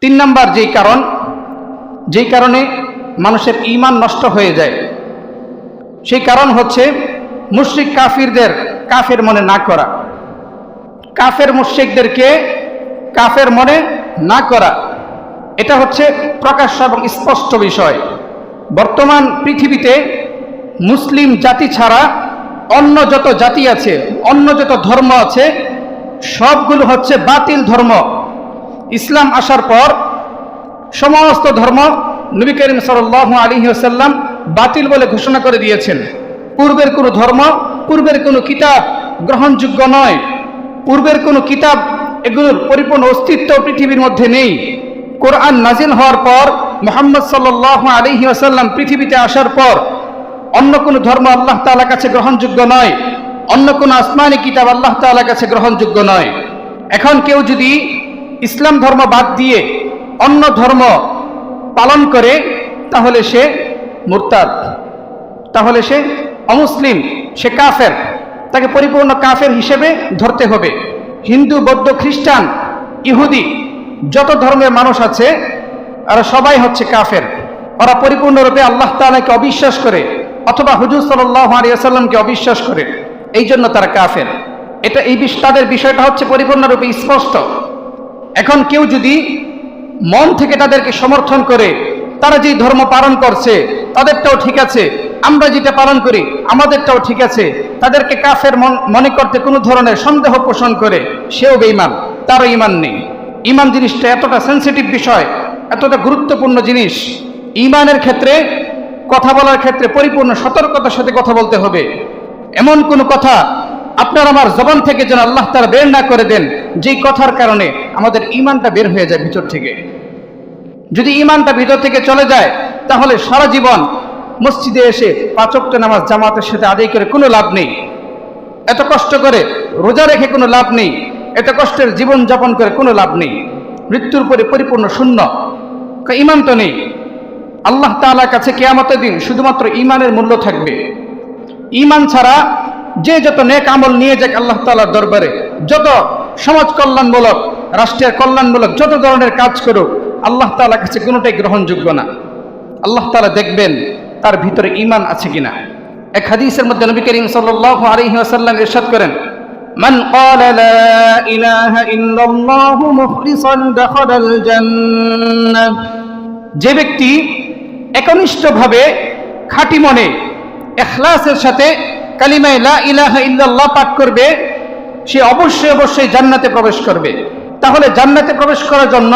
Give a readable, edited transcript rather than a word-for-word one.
তিন নাম্বার যেই কারণে মানুষের ঈমান নষ্ট হয়ে যায়, সেই কারণ হচ্ছে মুশরিক কাফিরদের কাফের মনে না করা, কাফের মুশরিকদেরকে কাফের মনে না করা। এটা হচ্ছে প্রকাশ্য এবং স্পষ্ট বিষয়। বর্তমান পৃথিবীতে মুসলিম জাতি ছাড়া অন্য যত জাতি আছে, অন্য যত ধর্ম আছে, সবগুলো হচ্ছে বাতিল ধর্ম। ইসলাম আসার পর সমস্ত ধর্ম নবী করিম সাল্লাল্লাহু আলাইহি ওয়াসাল্লাম বাতিল বলে ঘোষণা করে দিয়েছেন। পূর্বের কোনো ধর্ম, পূর্বের কোনো কিতাব গ্রহণযোগ্য নয়। পূর্বের কোনো কিতাব, এগুলোর পরিপূর্ণ অস্তিত্ব পৃথিবীর মধ্যে নেই। কোরআন নাজিল হওয়ার পর, মুহাম্মদ সাল্লাল্লাহু আলাইহি ওয়াসাল্লাম পৃথিবীতে আসার পর অন্য কোনো ধর্ম আল্লাহ তাআলার কাছে গ্রহণযোগ্য নয়, অন্য কোনো আসমানি কিতাব আল্লাহ তাআলার কাছে গ্রহণযোগ্য নয়। এখন কেউ যদি ইসলাম ধর্ম বাদ দিয়ে অন্য ধর্ম পালন করে, তাহলে সে মুরতাদ, তাহলে সে অমুসলিম, সে কাফের। তাকে পরিপূর্ণ কাফের হিসেবে ধরতে হবে। হিন্দু, বৌদ্ধ, খ্রিস্টান, ইহুদি, যত ধর্মের মানুষ আছে, আর সবাই হচ্ছে কাফের। ওরা পরিপূর্ণরূপে আল্লাহ তাআলাকে অবিশ্বাস করে অথবা হুজুর সাল্লাল্লাহু আলাইহি ওয়াসাল্লামকে অবিশ্বাস করে, এই জন্য তারা কাফের। তাদের বিষয়টা হচ্ছে পরিপূর্ণরূপে স্পষ্ট। এখন কেউ যদি মন থেকে তাদেরকে সমর্থন করে, তারা যে ধর্ম পালন করছে তাদেরটাও ঠিক আছে, আমরা যেটা পালন করি আমাদেরটাও ঠিক আছে, তাদেরকে কাফের মনে করতে কোনো ধরনের সন্দেহ পোষণ করে, সেও বেঈমান, তারও ঈমান নেই। ঈমান জিনিসটা এতটা সেনসিটিভ বিষয়, এতটা গুরুত্বপূর্ণ জিনিস। ঈমানের ক্ষেত্রে, কথা বলার ক্ষেত্রে পরিপূর্ণ সতর্কতার সাথে কথা বলতে হবে। এমন কোনো কথা আপনার আমার জবান থেকে যেন আল্লাহ তাআলা বের না করে দেন, যেই কথার কারণে আমাদের ঈমানটা বের হয়ে যায় ভিতর থেকে। যদি ঈমানটা ভিতর থেকে চলে যায়, তাহলে সারা জীবন মসজিদে এসে 5 ওয়াক্ত নামাজ জামাতের সাথে আদায় করে কোনো লাভ নেই, এত কষ্ট করে রোজা রেখে কোনো লাভ নেই, এত কষ্টের জীবন যাপন করে কোনো লাভ নেই। মৃত্যুর পরে পরিপূর্ণ শূন্য, ঈমান তো নেই। আল্লাহ তাআলার কাছে কিয়ামতের দিন শুধুমাত্র ঈমানের মূল্য থাকবে। ঈমান ছাড়া যে যত নেক আমল নিয়ে যাক আল্লাহ তাআলার দরবারে, যত সমাজ কল্যাণমূলক, রাষ্ট্রের কল্যাণমূলক যত ধরনের কাজ করুক, আল্লাহ তাআলার কাছে কোনোটাই গ্রহণযোগ্য না। আল্লাহ তাআলা দেখবেন তার ভিতরে ঈমান আছে কিনা। এক হাদিসের মধ্যে নবী করিম সাল্লাল্লাহু আলাইহি ওয়াসাল্লাম ইরশাদ করেন, মান ক্বালা লা ইলাহা ইল্লাল্লাহু মুখলিসান দাখালাল জান্নাহ। যে ব্যক্তি একনিষ্ঠভাবে, খাঁটি মনে, ইখলাসের সাথে কালিমায়ে লা ইলাহা ইল্লাল্লাহ পাঠ করবে, সে অবশ্যই জান্নাতে প্রবেশ করবে। তাহলে জান্নাতে প্রবেশ করার জন্য